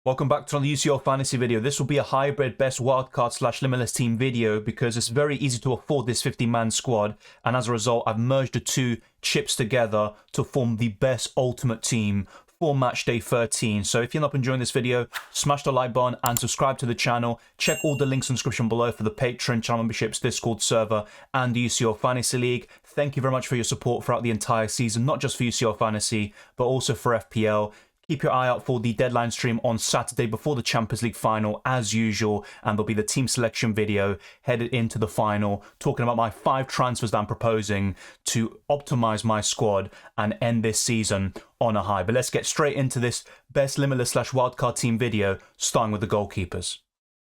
Welcome back to another UCL Fantasy video. This will be a hybrid best wildcard slash limitless team video because it's very easy to afford this 50-man squad, and as a result I've merged the two chips together to form the best ultimate team for Matchday 13. So if you're not enjoying this video, smash the like button and subscribe to the channel. Check all the links in the description below for the Patreon, channel memberships, Discord server, and the UCL Fantasy League. Thank you very much for your support throughout the entire season, not just for UCL Fantasy, but also for FPL. Keep your eye out for the deadline stream on Saturday before the Champions League final as usual, and there'll be the team selection video headed into the final talking about my 5 transfers that I'm proposing to optimize my squad and end this season on a high. But let's get straight into this best limitless slash wildcard team video, starting with the goalkeepers.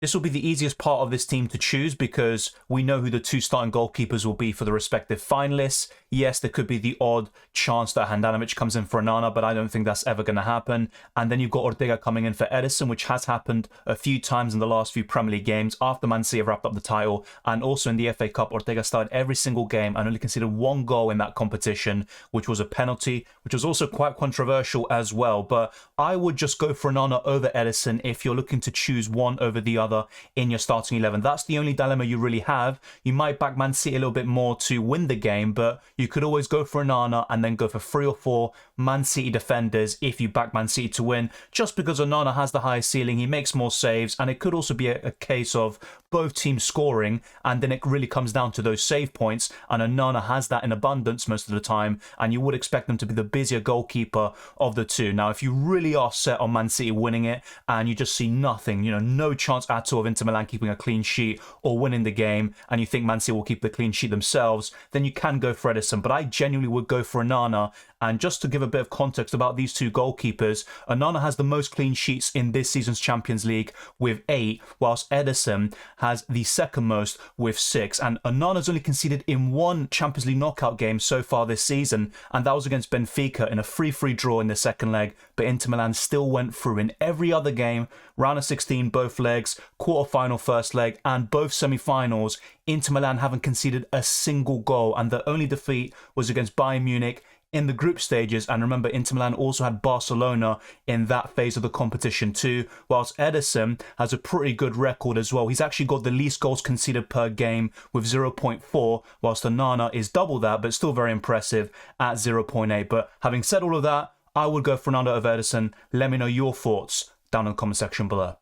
This will be the easiest part of this team to choose because we know who the 2 starting goalkeepers will be for the respective finalists. Yes, there could be the odd chance that Handanovic comes in for Onana, but I don't think that's ever going to happen. And then you've got Ortega coming in for Ederson, which has happened a few times in the last few Premier League games after Man City have wrapped up the title. And also in the FA Cup, Ortega started every single game and only conceded 1 goal in that competition, which was a penalty, which was also quite controversial as well. But I would just go for Onana over Ederson if you're looking to choose one over the other in your starting 11. That's the only dilemma you really have. You might back Man City a little bit more to win the game, but you could always go for Onana and then go for 3 or 4 Man City defenders if you back Man City to win, just because Onana has the highest ceiling, he makes more saves, and it could also be a case of both teams scoring, and then it really comes down to those save points, and Onana has that in abundance most of the time, and you would expect them to be the busier goalkeeper of the two. Now, if you really are set on Man City winning it, and you just see nothing, no chance at all of Inter Milan keeping a clean sheet or winning the game, and you think Man City will keep the clean sheet themselves, then you can go for Ederson. But I genuinely would go for Onana. And just to give a bit of context about these 2 goalkeepers, Onana has the most clean sheets in this season's Champions League with 8, whilst Ederson has the second most with 6. And Onana's only conceded in 1 Champions League knockout game so far this season, and that was against Benfica in a 3-3 draw in the second leg. But Inter Milan still went through in every other game, round of 16 both legs, quarter-final first leg, and both semi-finals. Inter Milan haven't conceded a single goal, and the only defeat was against Bayern Munich in the group stages. And remember, Inter Milan also had Barcelona in that phase of the competition too, whilst Ederson has a pretty good record as well. He's actually got the least goals conceded per game with 0.4, whilst Onana is double that, but still very impressive at 0.8. But having said all of that, I would go for Onana over Ederson. Let me know your thoughts down in the comment section below.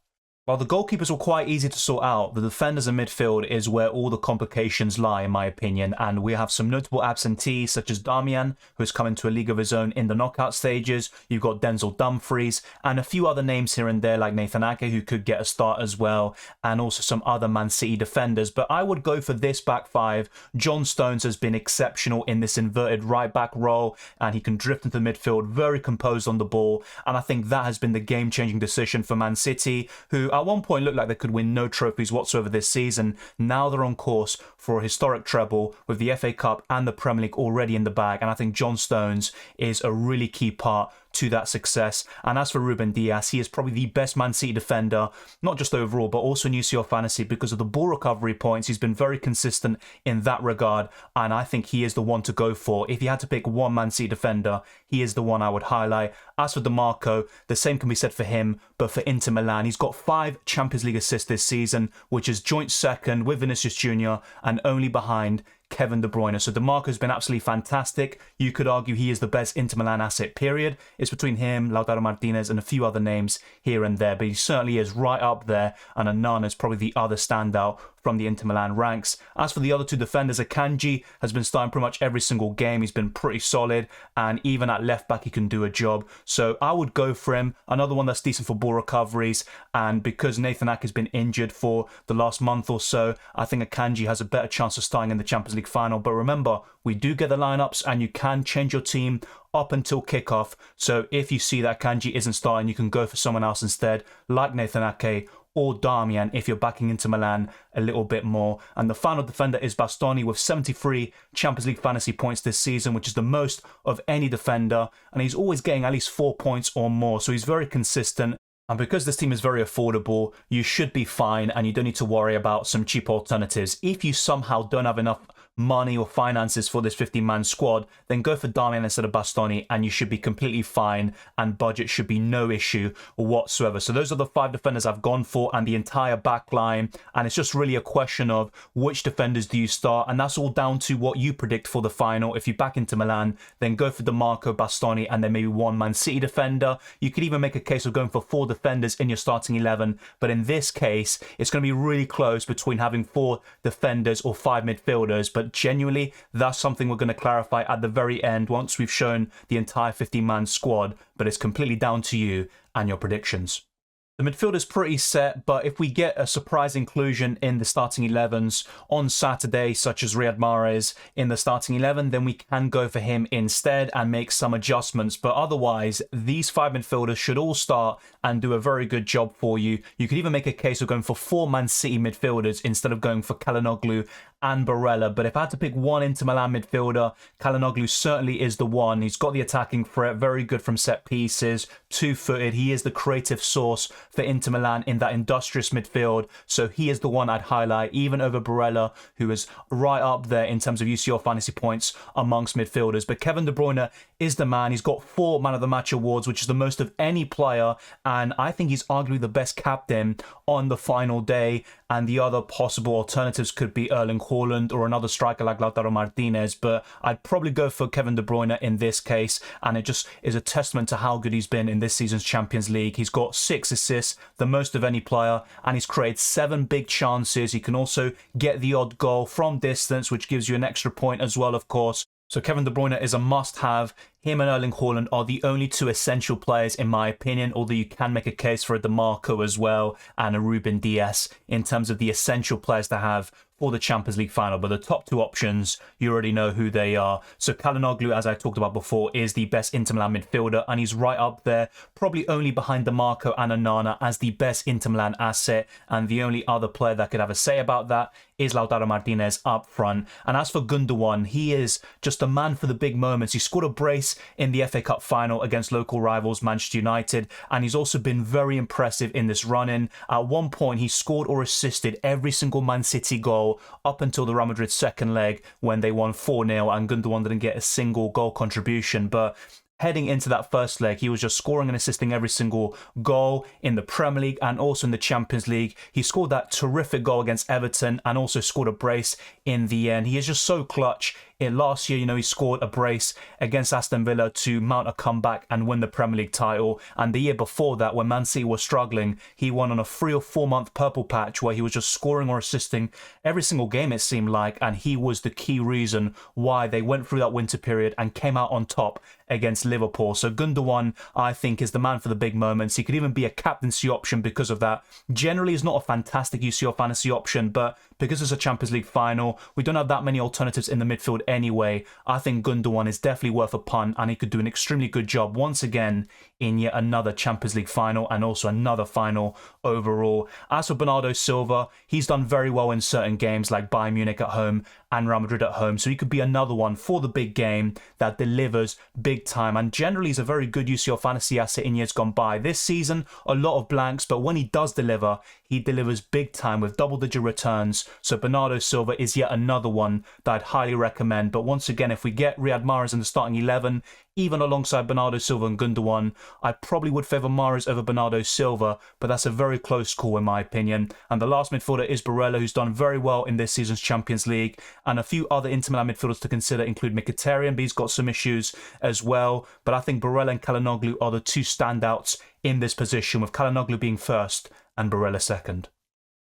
While the goalkeepers were quite easy to sort out, the defenders and midfield is where all the complications lie, in my opinion, and we have some notable absentees such as Darmian, who has come into a league of his own in the knockout stages. You've got Denzel Dumfries, and a few other names here and there like Nathan Ake, who could get a start as well, and also some other Man City defenders. But I would go for this back 5. John Stones has been exceptional in this inverted right-back role, and he can drift into the midfield, very composed on the ball, and I think that has been the game-changing decision for Man City, who at one point looked like they could win no trophies whatsoever this season. Now they're on course for a historic treble with the FA Cup and the Premier League already in the bag, and I think John Stones is a really key part to that success. And as for Ruben Dias, he is probably the best Man City defender, not just overall, but also in UCL Fantasy because of the ball recovery points. He's been very consistent in that regard, and I think he is the one to go for. If you had to pick one Man City defender, he is the one I would highlight. As for DiMarco, the same can be said for him, but for Inter Milan, he's got 5 Champions League assists this season, which is joint second with Vinicius Jr. and only behind Kevin De Bruyne. So DiMarco's been absolutely fantastic. You could argue he is the best Inter Milan asset, period. It's between him, Lautaro Martinez, and a few other names here and there, but he certainly is right up there, and Onana is probably the other standout from the Inter Milan ranks. As for the other 2 defenders, Akanji has been starting pretty much every single game. He's been pretty solid, and even at left back he can do a job. So I would go for him. Another one that's decent for ball recoveries, and because Nathan Ake has been injured for the last month or so, I think Akanji has a better chance of starting in the Champions League final. But remember, we do get the lineups, and you can change your team up until kickoff. So if you see that Akanji isn't starting, you can go for someone else instead, like Nathan Ake or Darmian if you're backing into Milan a little bit more. And the final defender is Bastoni with 73 Champions League fantasy points this season, which is the most of any defender, and he's always getting at least 4 points or more, so he's very consistent. And because this team is very affordable, you should be fine and you don't need to worry about some cheap alternatives. If you somehow don't have enough money or finances for this 50-man squad, then go for Darmian instead of Bastoni, and you should be completely fine, and budget should be no issue whatsoever. So those are the 5 defenders I've gone for, and the entire back line, and it's just really a question of which defenders do you start, and that's all down to what you predict for the final. If you back into Milan, then go for DiMarco, Bastoni, and then maybe one Man City defender. You could even make a case of going for 4 defenders in your starting 11, but in this case, it's going to be really close between having 4 defenders or 5 midfielders, but genuinely, that's something we're going to clarify at the very end once we've shown the entire 50-man squad, but it's completely down to you and your predictions. The midfield is pretty set, but if we get a surprise inclusion in the starting 11s on Saturday, such as Riyad Mahrez in the starting 11, then we can go for him instead and make some adjustments. But otherwise, these 5 midfielders should all start and do a very good job for you. You could even make a case of going for 4 Man City midfielders instead of going for Calhanoglu and Barella. But if I had to pick one Inter Milan midfielder, Calhanoglu certainly is the one. He's got the attacking threat, very good from set pieces, 2-footed. He is the creative source for Inter Milan in that industrious midfield. So he is the one I'd highlight, even over Barella, who is right up there in terms of UCL fantasy points amongst midfielders. But Kevin De Bruyne is the man. He's got 4 Man of the Match awards, which is the most of any player. And I think he's arguably the best captain on the final day. And the other possible alternatives could be Erling Haaland or another striker like Lautaro Martinez. But I'd probably go for Kevin De Bruyne in this case. And it just is a testament to how good he's been in this season's Champions League. He's got 6 assists, the most of any player. And he's created 7 big chances. He can also get the odd goal from distance, which gives you an extra point as well, of course. So Kevin De Bruyne is a must-have. Him and Erling Haaland are the only 2 essential players in my opinion, although you can make a case for a DiMarco as well and a Ruben Dias in terms of the essential players to have for the Champions League final. But the top 2 options, you already know who they are. So Calhanoglu, as I talked about before, is the best Inter Milan midfielder, and he's right up there, probably only behind DiMarco and Onana as the best Inter Milan asset. And the only other player that could have a say about that is Lautaro Martinez up front. And as for Gundogan, he is just a man for the big moments. He scored a brace in the FA Cup final against local rivals Manchester United, and he's also been very impressive in this run-in. At one point, he scored or assisted every single Man City goal up until the Real Madrid second leg when they won 4-0 and Gundogan didn't get a single goal contribution. But heading into that first leg, he was just scoring and assisting every single goal in the Premier League and also in the Champions League. He scored that terrific goal against Everton and also scored a brace in the end. He is just so clutch. Last year, he scored a brace against Aston Villa to mount a comeback and win the Premier League title. And the year before that, when Man City was struggling, he won on a 3 or 4 month purple patch where he was just scoring or assisting every single game, it seemed like. And he was the key reason why they went through that winter period and came out on top against Liverpool. So Gundogan, I think, is the man for the big moments. He could even be a captaincy option because of that. Generally, he's not a fantastic UCL fantasy option, but because it's a Champions League final, we don't have that many alternatives in the midfield anyway. I think Gundogan is definitely worth a punt, and he could do an extremely good job once again in yet another Champions League final and also another final overall. As for Bernardo Silva, he's done very well in certain games like Bayern Munich at home and Real Madrid at home, so he could be another one for the big game that delivers big time, and generally is a very good UCL fantasy asset in years gone by. This season, a lot of blanks, but when he does deliver, he delivers big time with double-digit returns. So Bernardo Silva is yet another one that I'd highly recommend. But once again, if we get Riyad Mahrez in the starting 11, even alongside Bernardo Silva and Gundogan, I probably would favour Mahrez over Bernardo Silva, but that's a very close call in my opinion. And the last midfielder is Barella, who's done very well in this season's Champions League. And a few other Inter Milan midfielders to consider include Mkhitaryan, but he's got some issues as well. But I think Barella and Calhanoglu are the 2 standouts in this position, with Calhanoglu being first and Barella second.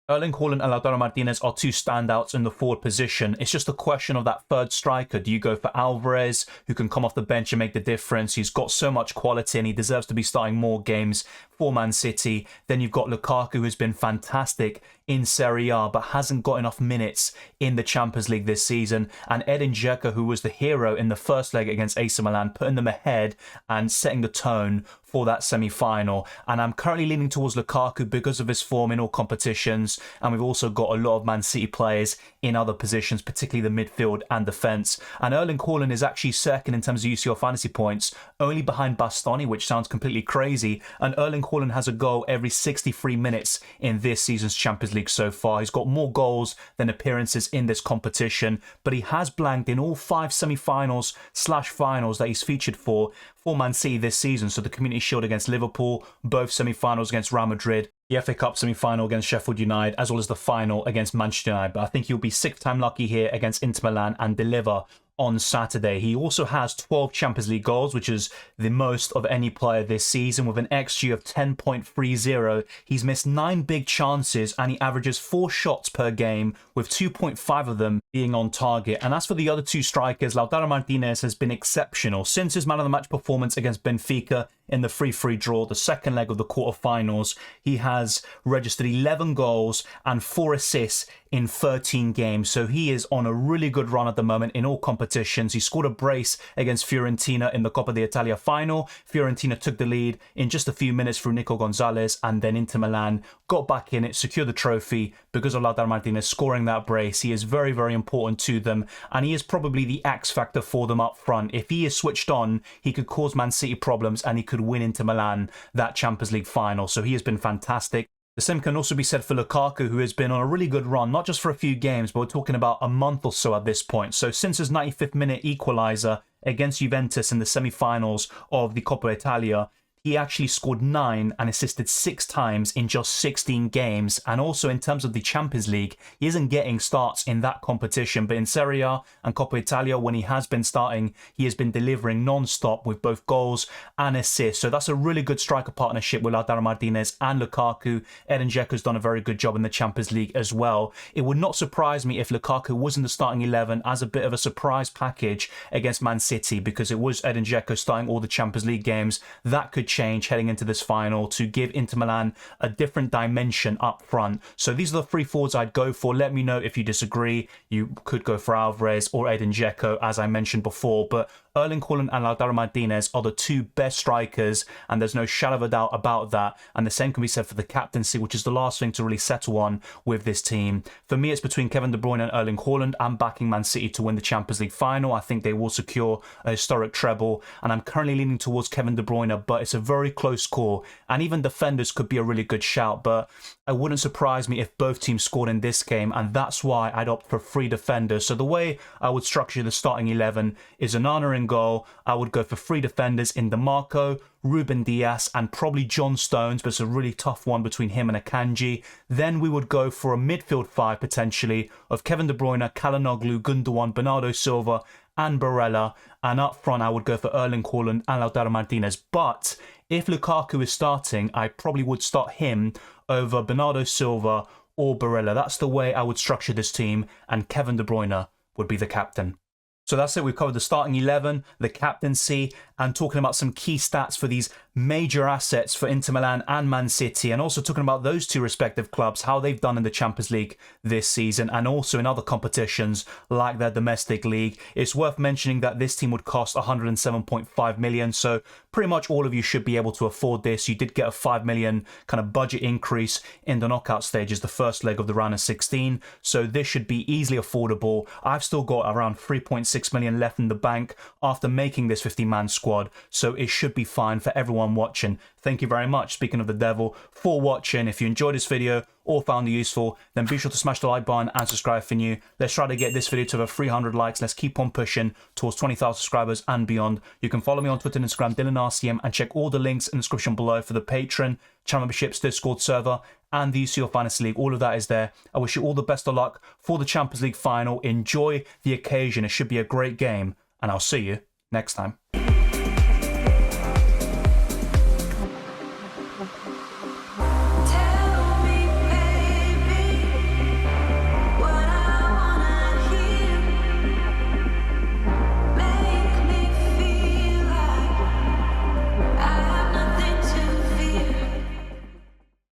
Erling Haaland and Lautaro Martinez are 2 standouts in the forward position. It's just a question of that third striker. Do you go for Alvarez, who can come off the bench and make the difference? He's got so much quality and he deserves to be starting more games for Man City. Then you've got Lukaku, who's been fantastic in Serie A, but hasn't got enough minutes in the Champions League this season. And Edin Dzeko, who was the hero in the first leg against AC Milan, putting them ahead and setting the tone for that semi-final. And I'm currently leaning towards Lukaku because of his form in all competitions. And we've also got a lot of Man City players in other positions, particularly the midfield and defence. And Erling Haaland is actually second in terms of UCL Fantasy points, only behind Bastoni, which sounds completely crazy. And Erling Haaland has a goal every 63 minutes in this season's Champions League so far. He's got more goals than appearances in this competition, but he has blanked in all 5 semi-finals/finals that he's featured for Man City this season. So the Community Shield against Liverpool, both semi-finals against Real Madrid, the FA Cup semi-final against Sheffield United, as well as the final against Manchester United. But I think he'll be 6th time lucky here against Inter Milan and deliver on Saturday. He also has 12 Champions League goals, which is the most of any player this season, with an XG of 10.30. He's missed 9 big chances and he averages 4 shots per game, with 2.5 of them being on target. And as for the other 2 strikers, Lautaro Martinez has been exceptional since his man of the match performance against Benfica in the 3-3 draw, the second leg of the quarterfinals. He has registered 11 goals and 4 assists in 13 games. So he is on a really good run at the moment in all competitions. He scored a brace against Fiorentina in the Coppa d'Italia final. Fiorentina took the lead in just a few minutes through Nico Gonzalez, and then Inter Milan got back in it, secured the trophy because of Lautaro Martinez scoring that brace. He is very, very important to them, and he is probably the X factor for them up front. If he is switched on, he could cause Man City problems and he could win Inter Milan that Champions League final. So he has been fantastic. The same can also be said for Lukaku, who has been on a really good run, not just for a few games, but we're talking about a month or so at this point. So since his 95th minute equaliser against Juventus in the semi-finals of the Coppa Italia, he actually scored 9 and assisted 6 times in just 16 games. And also in terms of the Champions League, he isn't getting starts in that competition, but in Serie A and Coppa Italia, when he has been starting, he has been delivering non-stop with both goals and assists. So that's a really good striker partnership with Lautaro Martinez and Lukaku. Edin Dzeko's done a very good job in the Champions League as well. It would not surprise me if Lukaku was in the starting 11 as a bit of a surprise package against Man City, because it was Edin Dzeko starting all the Champions League games. That could change heading into this final to give Inter Milan a different dimension up front. So these are the 3 forwards I'd go for. Let me know if you disagree. You could go for Alvarez or Edin Dzeko, as I mentioned before, but Erling Haaland and Lautaro Martinez are the 2 best strikers, and there's no shadow of a doubt about that. And the same can be said for the captaincy, which is the last thing to really settle on with this team. For me, it's between Kevin De Bruyne and Erling Haaland. I'm backing Man City to win the Champions League final. I think they will secure a historic treble, and I'm currently leaning towards Kevin De Bruyne, but it's a very close call, and even defenders could be a really good shout, but it wouldn't surprise me if both teams scored in this game, and that's why I'd opt for 3 defenders. So the way I would structure the starting 11 is Onana in goal. I would go for 3 defenders in DeMarco, Ruben Dias, and probably John Stones, but it's a really tough one between him and Akanji. Then we would go for a midfield 5 potentially of Kevin De Bruyne, Çalhanoğlu, Gundogan, Bernardo Silva, and Barella. And up front, I would go for Erling Haaland and Lautaro Martinez. But if Lukaku is starting, I probably would start him over Bernardo Silva or Barella. That's the way I would structure this team, and Kevin De Bruyne would be the captain. So that's it. We've covered the starting 11, the captaincy, and talking about some key stats for these major assets for Inter Milan and Man City, and also talking about those 2 respective clubs, how they've done in the Champions League this season and also in other competitions like their domestic league. It's worth mentioning that this team would cost 107.5 million, so pretty much all of you should be able to afford this. You did get a 5 million kind of budget increase in the knockout stages, the first leg of the round of 16, so this should be easily affordable. I've still got around 3.6 million left in the bank after making this 50-man squad, so it should be fine for everyone watching. Thank you very much, speaking of the devil, for watching. If you enjoyed this video or found it useful, then be sure to smash the like button and subscribe if you're new. Let's try to get this video to over 300 likes. Let's keep on pushing towards 20,000 subscribers and beyond. You can follow me on Twitter and Instagram, DylanRCM, and check all the links in the description below for the Patreon, channel memberships, Discord server, and the UCL Fantasy League. All of that is there. I wish you all the best of luck for the Champions League final. Enjoy the occasion. It should be a great game, and I'll see you next time.